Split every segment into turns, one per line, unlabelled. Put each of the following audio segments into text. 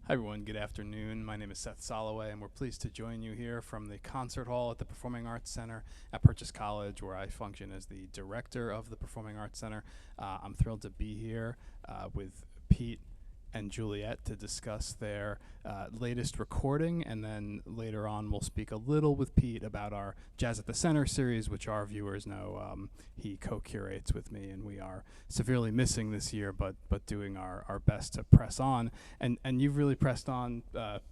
Hi everyone, good afternoon. My name is Seth Soloway and we're pleased to join you here from the Concert Hall at the Performing Arts Center at Purchase College, where I function as the director of the Performing Arts Center. I'm thrilled to be here with Pete and Juliet to discuss their latest recording, and then later on we'll speak a little with Pete about our Jazz at the Center series, which our viewers know he co-curates with me, and we are severely missing this year, but doing our best to press on. And you've really pressed on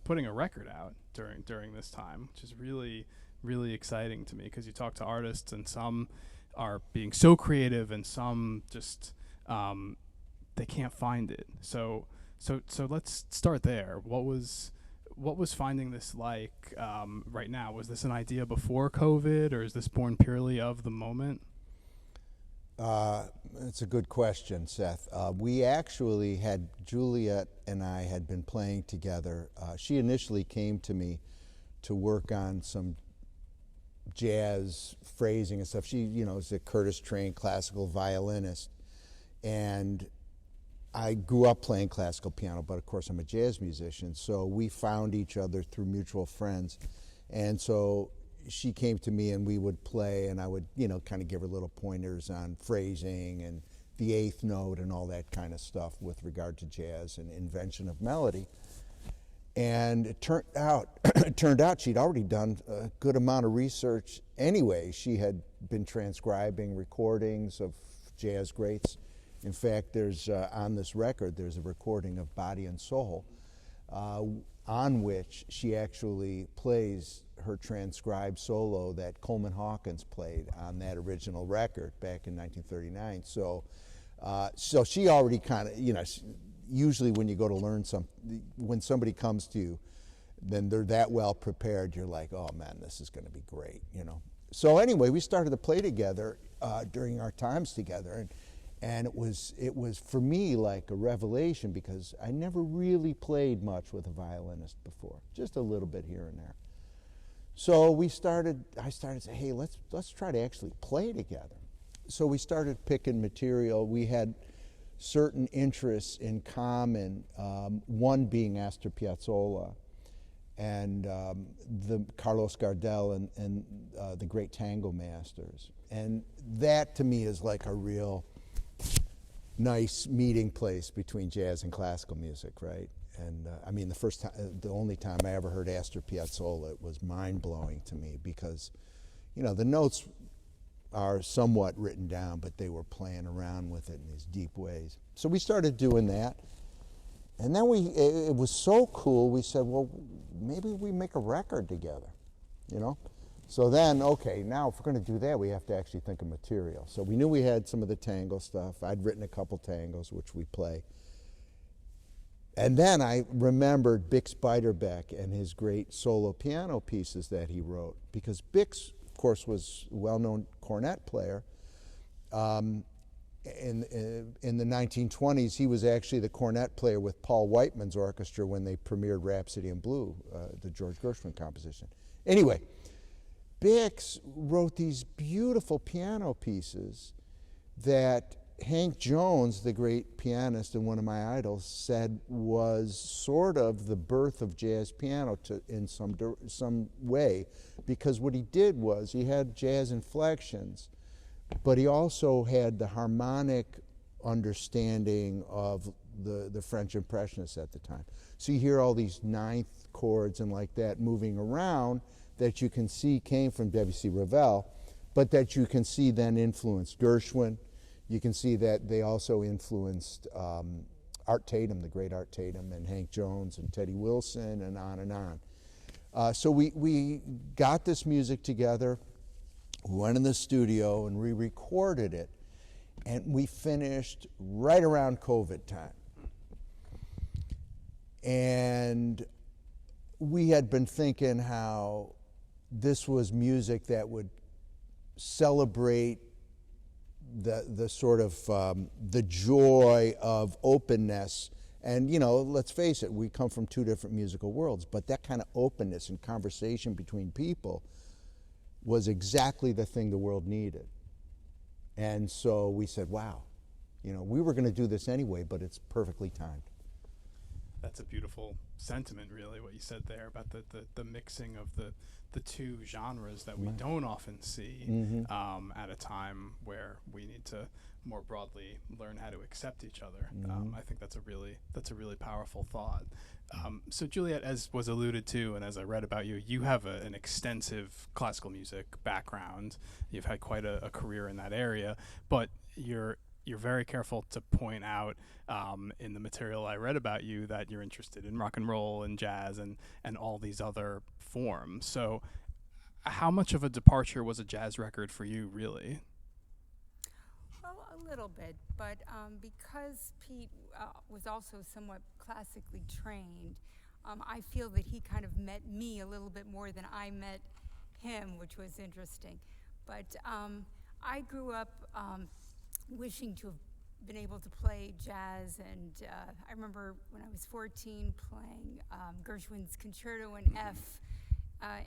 putting a record out during this time, which is really exciting to me, because you talk to artists and some are being so creative and some just they can't find it. So let's start there. What was finding this like right now? Was this an idea before COVID, or is this born purely of the moment?
It's a good question, Seth. We actually had, Juliet and I had been playing together. She initially came to me to work on some jazz phrasing and stuff. She, is a Curtis trained classical violinist, and I grew up playing classical piano, but of course I'm a jazz musician, so we found each other through mutual friends. And so she came to me and we would play, and I would, kind of give her little pointers on phrasing and the eighth note and all that kind of stuff with regard to jazz and invention of melody. And it turned out she'd already done a good amount of research anyway. She had been transcribing recordings of jazz greats. In fact, there's on this record, there's a recording of Body and Soul, on which she actually plays her transcribed solo that Coleman Hawkins played on that original record back in 1939. So she already kind of, usually when you go to learn something, when somebody comes to you, then they're that well prepared, you're like, oh man, this is going to be great, So anyway, we started to play together during our times together, and it was for me like a revelation, because I never really played much with a violinist before, just a little bit here and there. So I started to say, hey, let's try to actually play together. So we started picking material. We had certain interests in common, one being Astor Piazzolla and the Carlos Gardel and the great tango masters. And that to me is like a real nice meeting place between jazz and classical music, right? And I mean, the only time I ever heard Astor Piazzolla, it was mind-blowing to me, because, the notes are somewhat written down, but they were playing around with it in these deep ways. So we started doing that, and then it was so cool, we said, well, maybe we make a record together, So then, okay, now if we're going to do that, we have to actually think of material. So we knew we had some of the tango stuff. I'd written a couple tangos, which we play. And then I remembered Bix Beiderbecke and his great solo piano pieces that he wrote, because Bix, of course, was a well-known cornet player. In the 1920s, he was actually the cornet player with Paul Whiteman's orchestra when they premiered Rhapsody in Blue, the George Gershwin composition. Anyway, Bix wrote these beautiful piano pieces that Hank Jones, the great pianist and one of my idols, said was sort of the birth of jazz piano in some way, because what he did was he had jazz inflections, but he also had the harmonic understanding of the French Impressionists at the time. So you hear all these ninth chords and like that moving around that you can see came from Debussy Ravel, but that you can see then influenced Gershwin. You can see that they also influenced Art Tatum, the great Art Tatum, and Hank Jones and Teddy Wilson, and on and on. So we got this music together, we went in the studio and we recorded it, and we finished right around COVID time. And we had been thinking how this was music that would celebrate the sort of the joy of openness. And let's face it, we come from two different musical worlds, but that kind of openness and conversation between people was exactly the thing the world needed. And so we said, wow, we were going to do this anyway, but it's perfectly timed.
That's a beautiful sentiment, really, what you said there about the mixing of the two genres that we don't often see at a time where we need to more broadly learn how to accept each other. I think that's a really powerful thought. So Juliet, as was alluded to, and as I read about you, you have an extensive classical music background. You've had quite a career in that area, but you're very careful to point out in the material I read about you that you're interested in rock and roll and jazz and all these other forms. So how much of a departure was a jazz record for you, really?
Well, a little bit, but because Pete was also somewhat classically trained, I feel that he kind of met me a little bit more than I met him, which was interesting. But I grew up wishing to have been able to play jazz, and I remember when I was 14 playing Gershwin's Concerto in F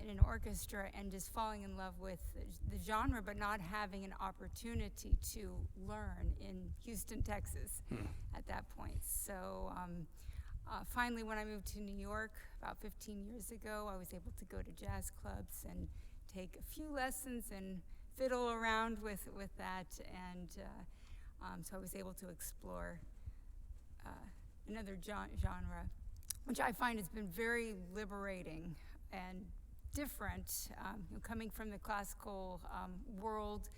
in an orchestra and just falling in love with the genre, but not having an opportunity to learn in Houston, Texas at that point. So finally, when I moved to New York about 15 years ago, I was able to go to jazz clubs and take a few lessons and fiddle around with that, and so I was able to explore another genre, which I find has been very liberating and different. Coming from the classical world,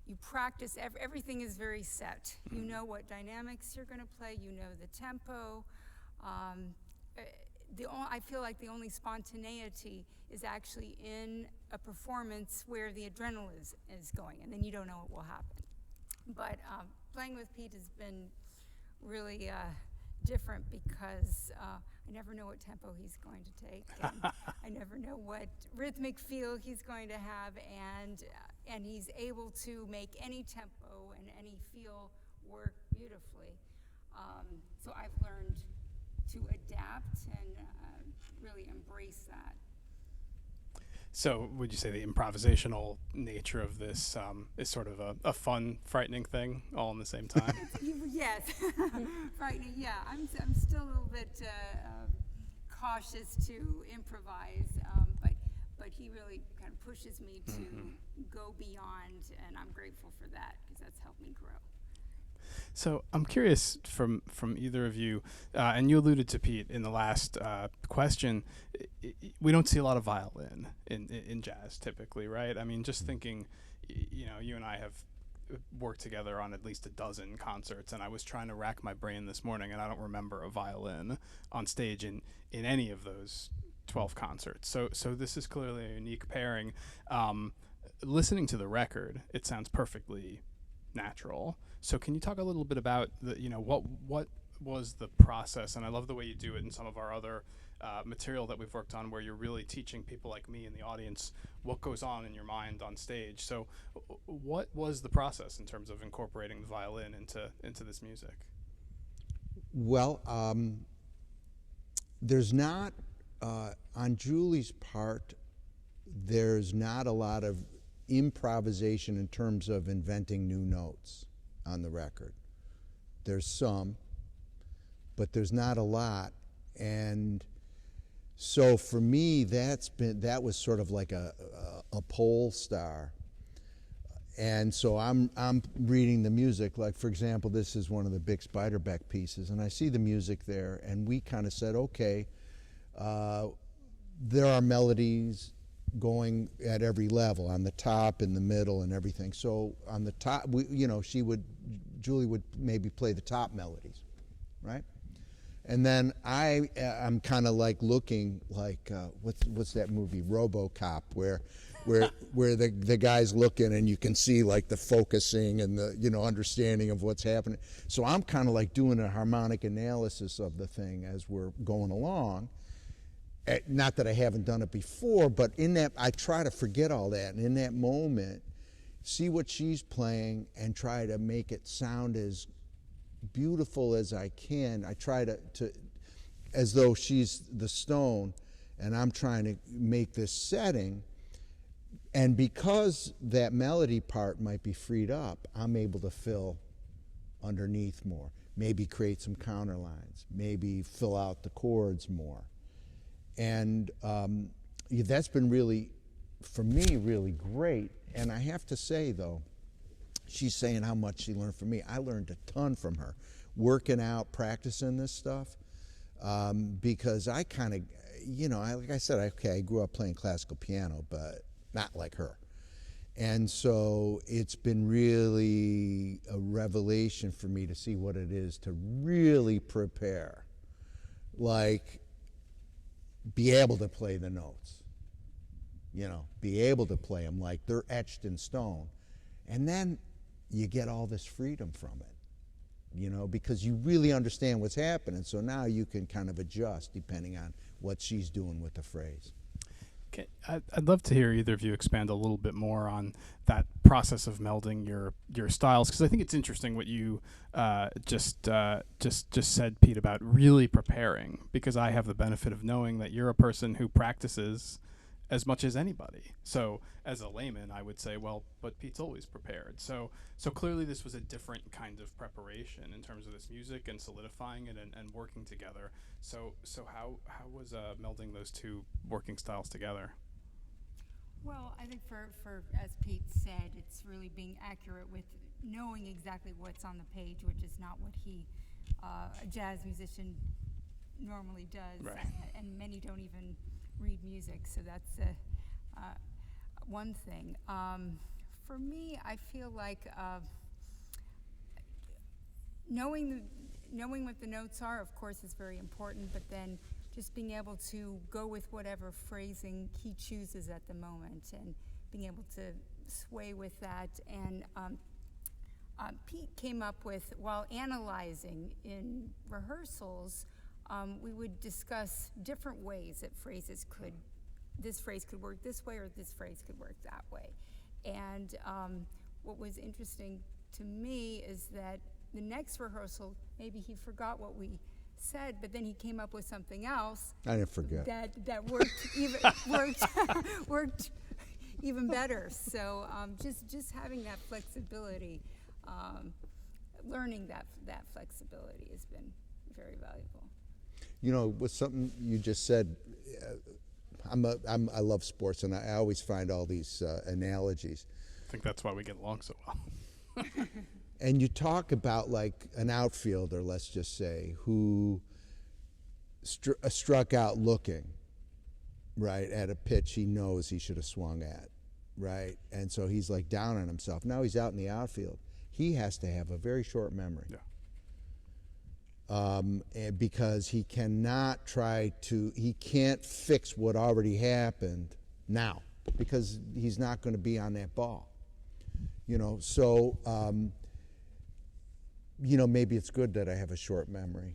you practice, everything is very set. You know what dynamics you're going to play, you know the tempo. I feel like the only spontaneity is actually in a performance where the adrenaline is going, and then you don't know what will happen. But playing with Pete has been really different because I never know what tempo he's going to take, and I never know what rhythmic feel he's going to have, and he's able to make any tempo and any feel work beautifully. So I've learned to adapt and really embrace that.
So would you say the improvisational nature of this is sort of a fun, frightening thing all in the same time?
Yes, frightening. Yeah, I'm still a little bit cautious to improvise, but he really kind of pushes me to go beyond, and I'm grateful for that because that's helped me grow.
So I'm curious from either of you, and you alluded to Pete in the last question. We don't see a lot of violin in jazz typically, right? I mean, just thinking, you and I have worked together on at least a dozen concerts, and I was trying to rack my brain this morning, and I don't remember a violin on stage in any of those 12 concerts. So this is clearly a unique pairing. Listening to the record, it sounds perfectly natural. So can you talk a little bit about what was the process? And I love the way you do it in some of our other material that we've worked on, where you're really teaching people like me in the audience what goes on in your mind on stage. So what was the process in terms of incorporating the violin into this music?
Well, there's not, on Julie's part, there's not a lot of improvisation in terms of inventing new notes on the record. There's some, but there's not a lot. And so for me, that was sort of like a pole star. And so I'm reading the music, like for example, this is one of the Bix Beiderbecke pieces, and I see the music there, and we kind of said, okay, there are melodies going at every level, on the top, in the middle, and everything. So on the top, Julie would maybe play the top melodies, right? And then I'm kind of like looking like what's that movie RoboCop where the guy's looking and you can see like the focusing and the understanding of what's happening. So I'm kind of like doing a harmonic analysis of the thing as we're going along. Not that I haven't done it before, but in that I try to forget all that, and in that moment, see what she's playing and try to make it sound as beautiful as I can. I try to as though she's the stone, and I'm trying to make this setting. And because that melody part might be freed up, I'm able to fill underneath more. maybe create some counter lines, maybe fill out the chords more. And that's been really, for me, really great. And I have to say, though, she's saying how much she learned from me. I learned a ton from her, working out, practicing this stuff, because I kind of, like I said, I grew up playing classical piano, but not like her. And so it's been really a revelation for me to see what it is to really prepare, like be able to play the notes, be able to play them like they're etched in stone. And then you get all this freedom from it, because you really understand what's happening. So now you can kind of adjust depending on what she's doing with the phrase.
Okay, I'd love to hear either of you expand a little bit more on that process of melding your styles, because I think it's interesting what you just said, Pete, about really preparing, because I have the benefit of knowing that you're a person who practices as much as anybody. So as a layman, I would say, well, but Pete's always prepared. So clearly this was a different kind of preparation in terms of this music and solidifying it and working together. So how was melding those two working styles together?
Well, I think for as Pete said, it's really being accurate with knowing exactly what's on the page, which is not what a jazz musician normally does.
Right.
And many don't even read music, so that's one thing. For me, I feel like knowing what the notes are, of course, is very important, but then just being able to go with whatever phrasing he chooses at the moment and being able to sway with that. And Pete came up with, while analyzing in rehearsals, we would discuss different ways that this phrase could work this way or this phrase could work that way. And what was interesting to me is that the next rehearsal, maybe he forgot what we said, but then he came up with something else.
I didn't forget.
That worked even better. So just having that flexibility, learning that flexibility has been very valuable.
With something you just said, I love sports, and I always find all these analogies.
I think that's why we get along so well.
And you talk about like an outfielder, let's just say, who struck out looking, right, at a pitch he knows he should have swung at, right? And so he's like down on himself. Now he's out in the outfield. He has to have a very short memory.
Yeah.
Because he cannot he can't fix what already happened now, because he's not going to be on that ball. So maybe it's good that I have a short memory.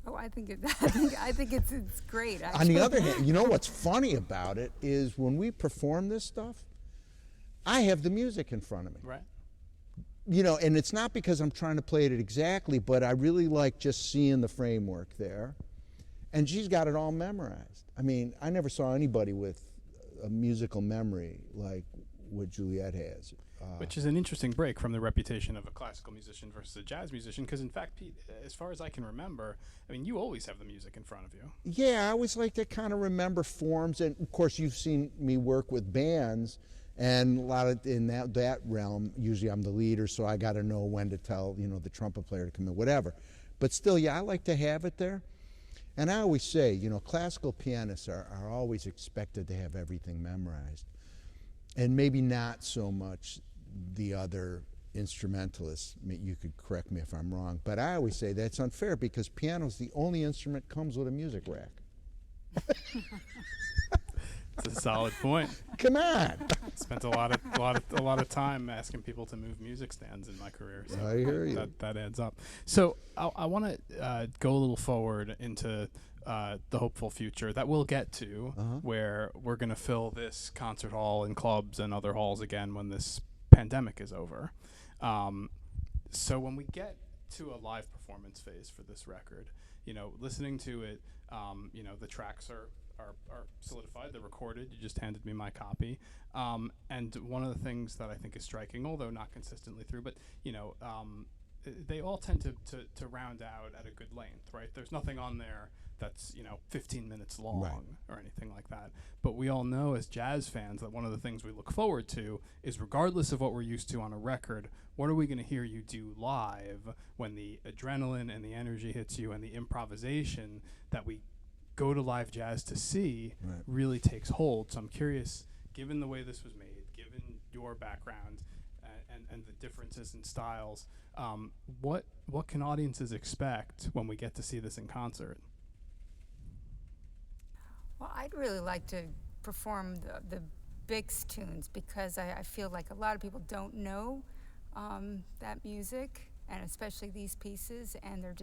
Oh, I think it's great, actually.
On the other hand, what's funny about it is when we perform this stuff, I have the music in front of me.
Right.
And it's not because I'm trying to play it exactly, but I really like just seeing the framework there. And she's got it all memorized. I mean, I never saw anybody with a musical memory like what Juliet has.
Which is an interesting break from the reputation of a classical musician versus a jazz musician, because in fact, Pete, as far as I can remember, I mean, you always have the music in front of you.
Yeah, I always like to kind of remember forms, and of course you've seen me work with bands, and a lot of in that realm, usually I'm the leader, so I got to know when to tell the trumpet player to come in, whatever. But still, yeah, I like to have it there. And I always say, classical pianists are always expected to have everything memorized, and maybe not so much the other instrumentalists. You could correct me if I'm wrong, but I always say that's unfair because piano's the only instrument comes with a music rack.
It's a solid point.
Come on.
Spent a lot of time asking people to move music stands in my career. So
I hear you.
That adds up. So I want to go a little forward into the hopeful future that we'll get to, where we're going to fill this concert hall and clubs and other halls again when this pandemic is over. So when we get to a live performance phase for this record, listening to it, the tracks are solidified, they're recorded. You just handed me my copy. And one of the things that I think is striking, although not consistently through, but they all tend to round out at a good length, right? There's nothing on there that's 15 minutes long,
Right.
or anything like that. But we all know as jazz fans that one of the things we look forward to is, regardless of what we're used to on a record, what are we going to hear you do live when the adrenaline and the energy hits you and the improvisation that we go to live jazz to see
Right.
really takes hold. So I'm curious, given the way this was made, given your background, and the differences in styles, what can audiences expect when we get to see this in concert?
Well, I'd really like to perform the Bix tunes, because I feel like a lot of people don't know that music, and especially these pieces, and they're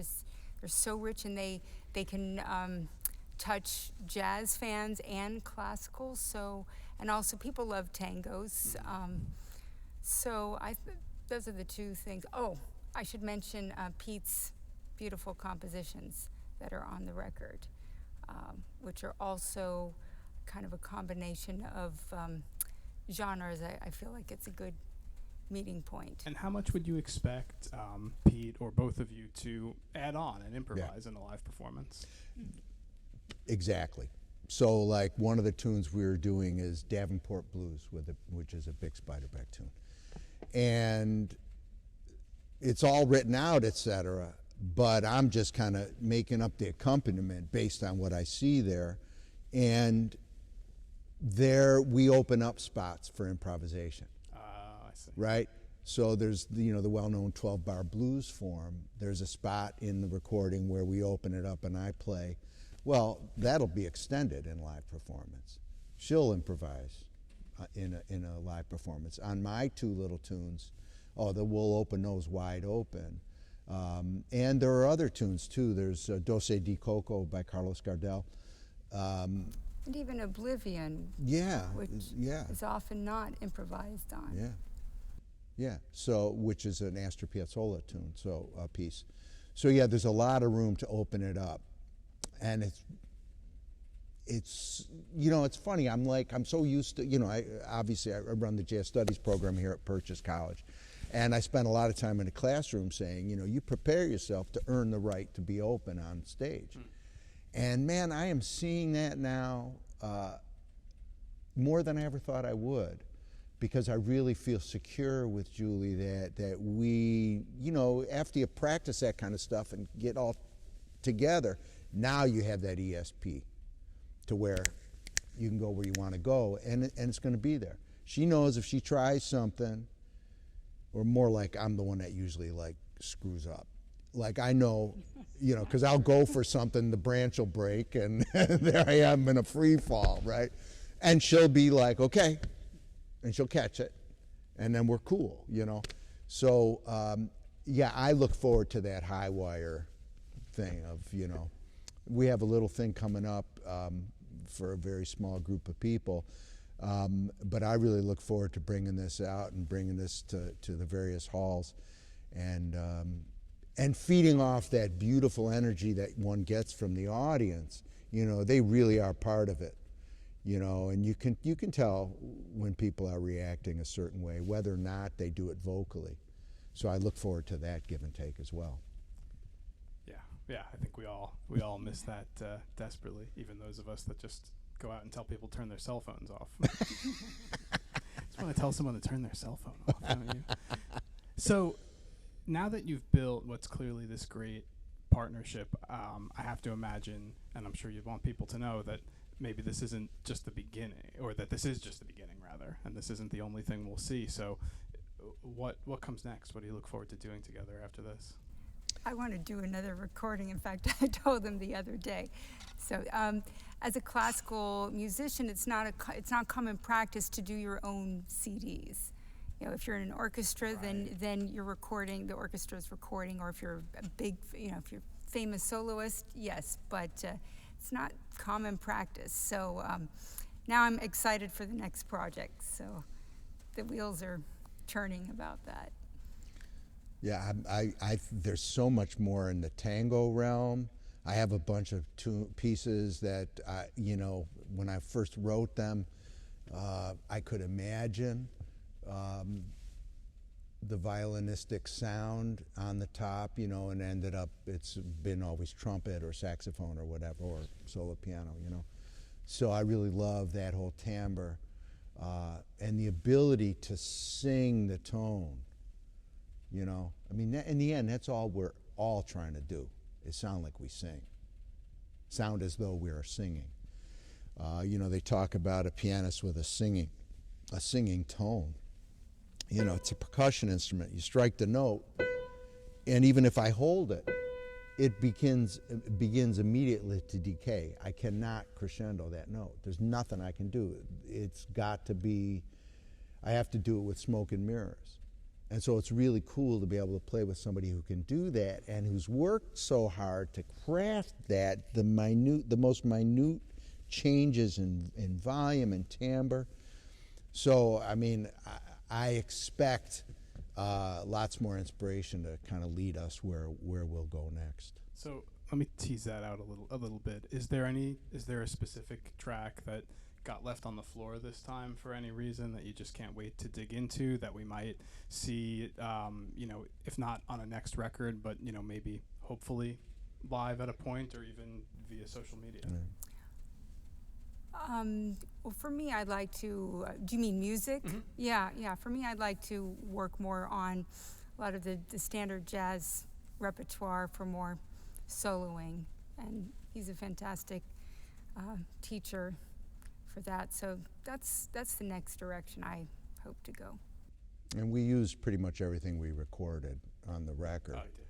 so rich, and they can touch jazz fans and classical. So, and also people love tangos. So those are the two things. Oh, I should mention Pete's beautiful compositions that are on the record, which are also kind of a combination of genres. I feel like it's a good meeting point.
And how much would you expect Pete or both of you to add on and improvise in a live performance?
Exactly. So, like, one of the tunes we were doing is Davenport Blues, which is a Big Spiderback tune. And it's all written out, etc., but I'm just kind of making up the accompaniment based on what I see there. And there we open up spots for improvisation.
I see.
Right? So there's the well-known 12-bar blues form. There's a spot in the recording where we open it up and I play. Well, that'll be extended in live performance. She'll improvise in a live performance. On my two little tunes, we'll open those wide open. And there are other tunes too. There's Doce di Coco by Carlos Gardel.
And even Oblivion, which is often not improvised on.
Yeah. So, which is an Astor Piazzolla tune, piece. So yeah, there's a lot of room to open it up, and it's funny. I'm so used to I run the jazz studies program here at Purchase College, and I spend a lot of time in the classroom saying, you prepare yourself to earn the right to be open on stage. And man, I am seeing that now more than I ever thought I would, because I really feel secure with Julie that we, after you practice that kind of stuff and get all together, now you have that ESP to where you can go where you want to go, and it's going to be there. She knows if she tries something, or more like I'm the one that usually screws up. Like I know, because I'll go for something, the branch will break, and there I am in a free fall, right? And she'll be like, okay, and she'll catch it, and then we're cool, So, I look forward to that high wire thing of, we have a little thing coming up for a very small group of people, but I really look forward to bringing this out and bringing this to the various halls, and feeding off that beautiful energy that one gets from the audience. They really are part of it, and you can tell when people are reacting a certain way, whether or not they do it vocally. So I look forward to that give and take as well.
Yeah, I think we all miss that desperately, even those of us that just go out and tell people to turn their cell phones off. Just want to tell someone to turn their cell phone off, don't you? So now that you've built what's clearly this great partnership, I have to imagine, and I'm sure you want people to know, that maybe this isn't just the beginning, or that this is just the beginning, rather, and this isn't the only thing we'll see. So what comes next? What do you look forward to doing together after this?
I want to do another recording. In fact, I told them the other day. So, as a classical musician, it's not common practice to do your own CDs. If you're in an orchestra, then you're recording. The orchestra's recording, or if you're a big, if you're a famous soloist, yes. But it's not common practice. So now I'm excited for the next project. So the wheels are turning about that.
Yeah, there's so much more in the tango realm. I have a bunch of pieces that, when I first wrote them, I could imagine. the violinistic sound on the top, you know, and ended up, it's been always trumpet or saxophone or whatever, or solo piano, you know. So I really love that whole timbre and the ability to sing the tone, you know. I mean, in the end, that's all we're all trying to do, is sound like we sing. Sound as though we are singing. You know, they talk about a pianist with a singing tone. You know, it's a percussion instrument. You strike the note, and even if I hold it, it begins immediately to decay. I cannot crescendo that note. There's nothing I can do. It's got to be, I have to do it with smoke and mirrors. And so it's really cool to be able to play with somebody who can do that and who's worked so hard to craft that, the most minute changes in volume and timbre. So, I mean, I expect lots more inspiration to kind of lead us where we'll go next.
So let me tease that out a little bit. Is there a specific track that got left on the floor this time for any reason that you just can't wait to dig into, that we might see, you know, if not on a next record, but, you know, maybe hopefully live at a point or even via social media?
Well, for me, I'd like to, do you mean music?
Mm-hmm.
Yeah. For me, I'd like to work more on a lot of the standard jazz repertoire for more soloing. And he's a fantastic teacher for that. So that's the next direction I hope to go.
And we used pretty much everything we recorded on the record.
Oh, I did.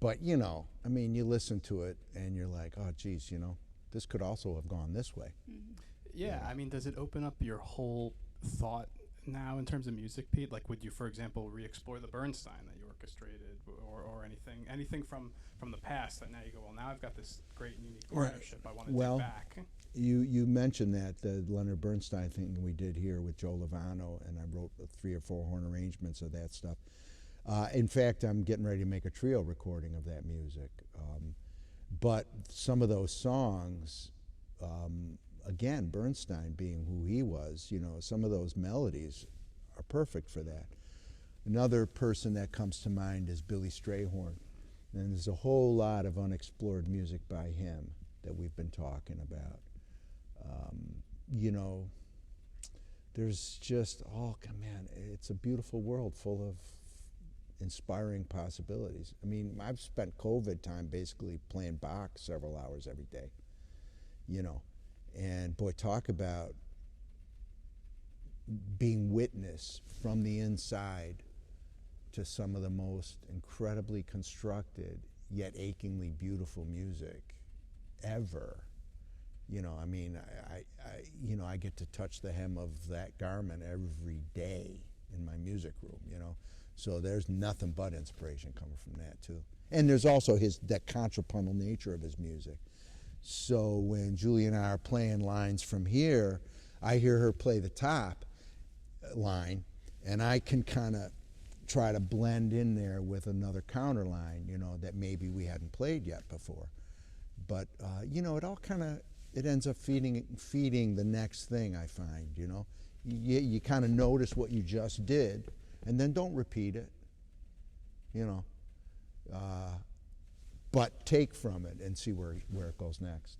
But, you know, I mean, you listen to it and you're like, oh, geez, you know, this could also have gone this way.
Mm-hmm.
Yeah, I mean, does it open up your whole thought now in terms of music, Pete? Like, would you, for example, re-explore the Bernstein that you orchestrated, or anything from the past that now you go, well, now I've got this great and unique partnership I want to take back?
You mentioned that, the Leonard Bernstein thing we did here with Joe Lovano, and I wrote 3 or 4 horn arrangements of that stuff. In fact, I'm getting ready to make a trio recording of that music. But some of those songs, again, Bernstein being who he was, you know, some of those melodies are perfect for that. Another person that comes to mind is Billy Strayhorn. And there's a whole lot of unexplored music by him that we've been talking about. You know, there's just, man, it's a beautiful world full of inspiring possibilities. I mean, I've spent COVID time basically playing Bach several hours every day, you know. And boy, talk about being witness from the inside to some of the most incredibly constructed yet achingly beautiful music ever. You know, I mean, I get to touch the hem of that garment every day in my music room, you know. So there's nothing but inspiration coming from that too. And there's also that contrapuntal nature of his music. So when Julie and I are playing lines from here, I hear her play the top line, and I can kind of try to blend in there with another counter line, you know, that maybe we hadn't played yet before. But, you know, it ends up feeding the next thing, I find, you know. You kind of notice what you just did, and then don't repeat it, you know. But take from it and see where it goes next.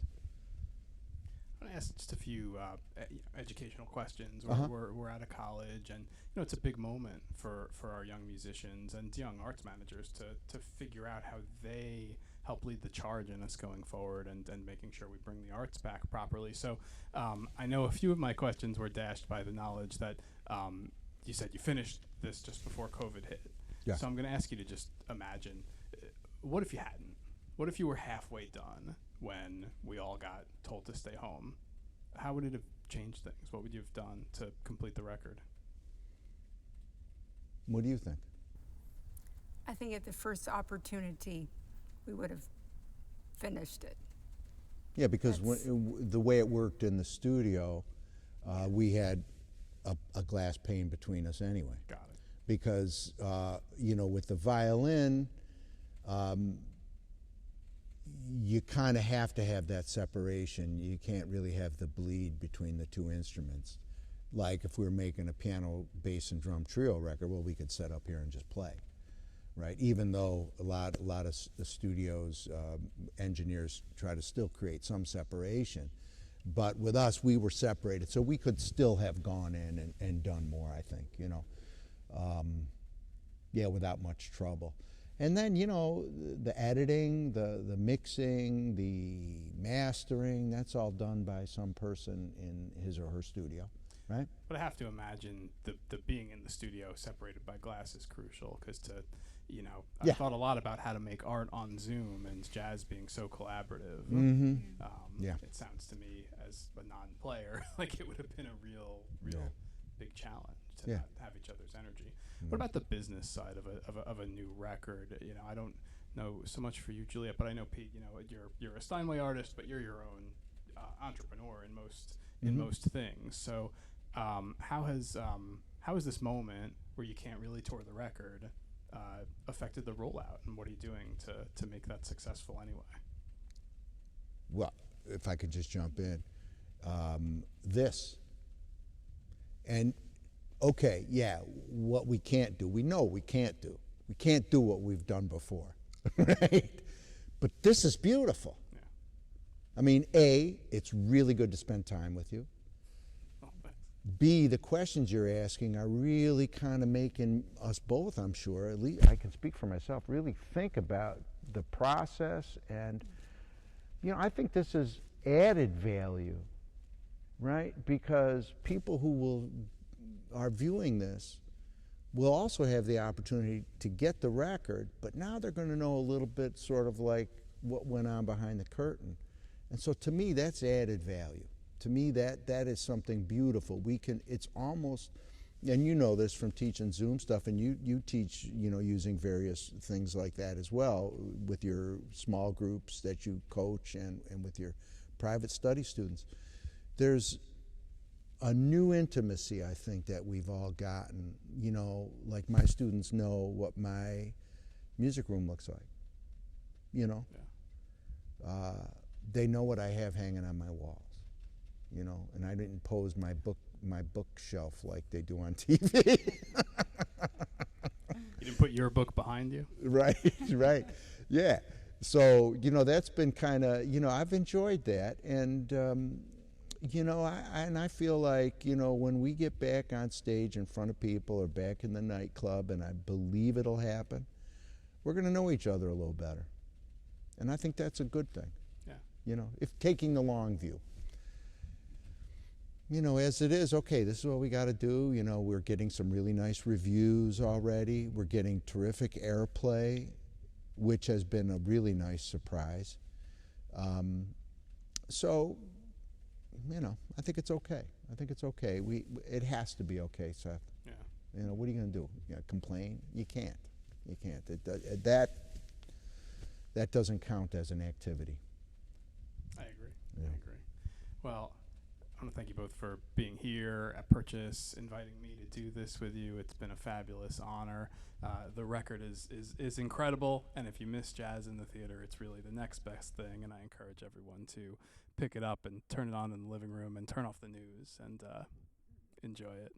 I want to ask just a few educational questions.
Uh-huh.
We're out of college, and you know it's a big moment for our young musicians and young arts managers to figure out how they help lead the charge in us going forward and making sure we bring the arts back properly. So I know a few of my questions were dashed by the knowledge that you said you finished this just before COVID hit.
Yeah.
So I'm going to ask you to just imagine, what if you hadn't? What if you were halfway done when we all got told to stay home? How would it have changed things? What would you have done to complete the record?
What do you think?
I think at the first opportunity, we would have finished it.
Yeah, because the way it worked in the studio, we had a glass pane between us anyway.
Got it.
Because, you know, with the violin, you kind of have to have that separation. You can't really have the bleed between the two instruments. Like if we were making a piano, bass, and drum trio record, well, we could set up here and just play, right? Even though a lot of the studios, engineers try to still create some separation. But with us, we were separated, so we could still have gone in and done more, I think, you know. Yeah, without much trouble. And then, you know, the editing, the mixing, the mastering, that's all done by some person in his or her studio, right?
But I have to imagine the being in the studio separated by glass is crucial, because you know, I've thought a lot about how to make art on Zoom, and jazz being so collaborative.
Mm-hmm.
It sounds to me, as a non-player, like it would have been a real big challenge to not have each other's energy. What about the business side of a new record? You know, I don't know so much for you, Juliet, but I know, Pete, you know, you're a Steinway artist, but you're your own entrepreneur in most things. So how has this moment where you can't really tour the record affected the rollout, and what are you doing to make that successful anyway?
Well, if I could just jump in, this. And okay, yeah, what we can't do, we know we can't do. We can't do what we've done before, right? But this is beautiful.
Yeah.
I mean, A, it's really good to spend time with you.
Oh, thanks.
B, the questions you're asking are really kind of making us both, I'm sure, at least I can speak for myself, really think about the process. And, you know, I think this is added value, right? Because people who are viewing this will also have the opportunity to get the record, but now they're going to know a little bit sort of like what went on behind the curtain. And so to me, that's added value. To me, that is something beautiful. It's almost, and you know this from teaching Zoom stuff, and you teach, you know, using various things like that as well with your small groups that you coach and with your private study students. There's a new intimacy, I think, that we've all gotten. You know, like my students know what my music room looks like, you know. Yeah. They know what I have hanging on my walls, you know, and I didn't pose my bookshelf like they do on TV.
You didn't put your book behind you?
Right, right, yeah. So, you know, that's been kind of, you know, I've enjoyed that. And, you know, I feel like, you know, when we get back on stage in front of people or back in the nightclub, and I believe it'll happen, we're going to know each other a little better. And I think that's a good thing.
Yeah.
You know, if taking the long view. You know, as it is, okay, this is what we got to do. You know, we're getting some really nice reviews already. We're getting terrific airplay, which has been a really nice surprise. So, you know, I think it's okay. I think it's okay. It has to be okay, Seth.
Yeah.
You know, what are you going to do? You know, complain? You can't. You can't. That doesn't count as an activity.
I agree.
Yeah.
I agree. Well, I want to thank you both for being here at Purchase, inviting me to do this with you. It's been a fabulous honor. The record is incredible, and if you miss jazz in the theater, it's really the next best thing, and I encourage everyone to pick it up and turn it on in the living room and turn off the news and enjoy it.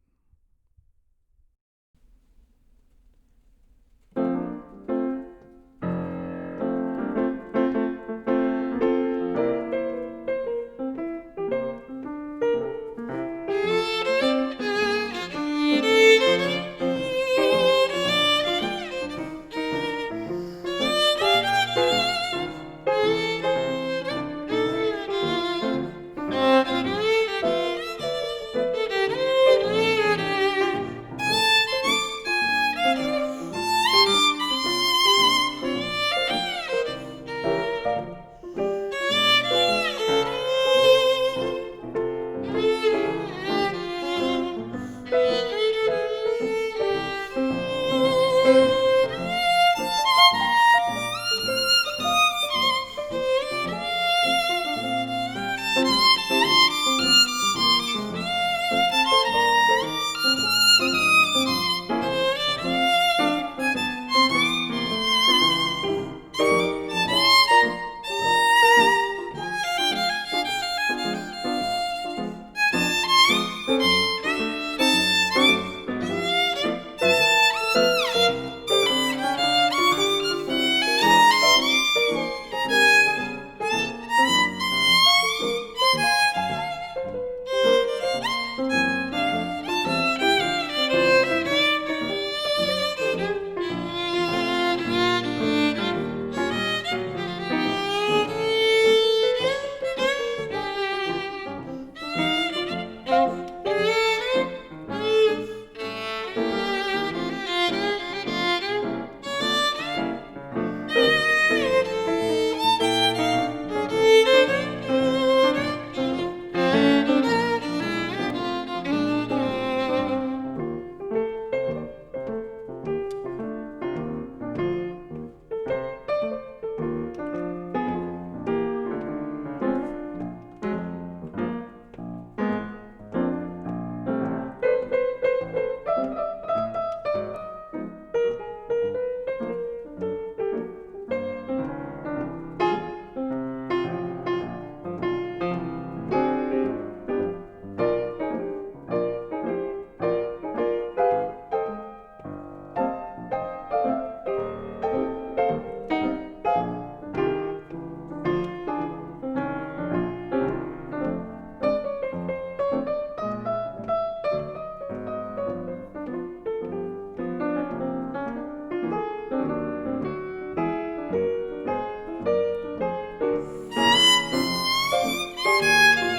Thank you.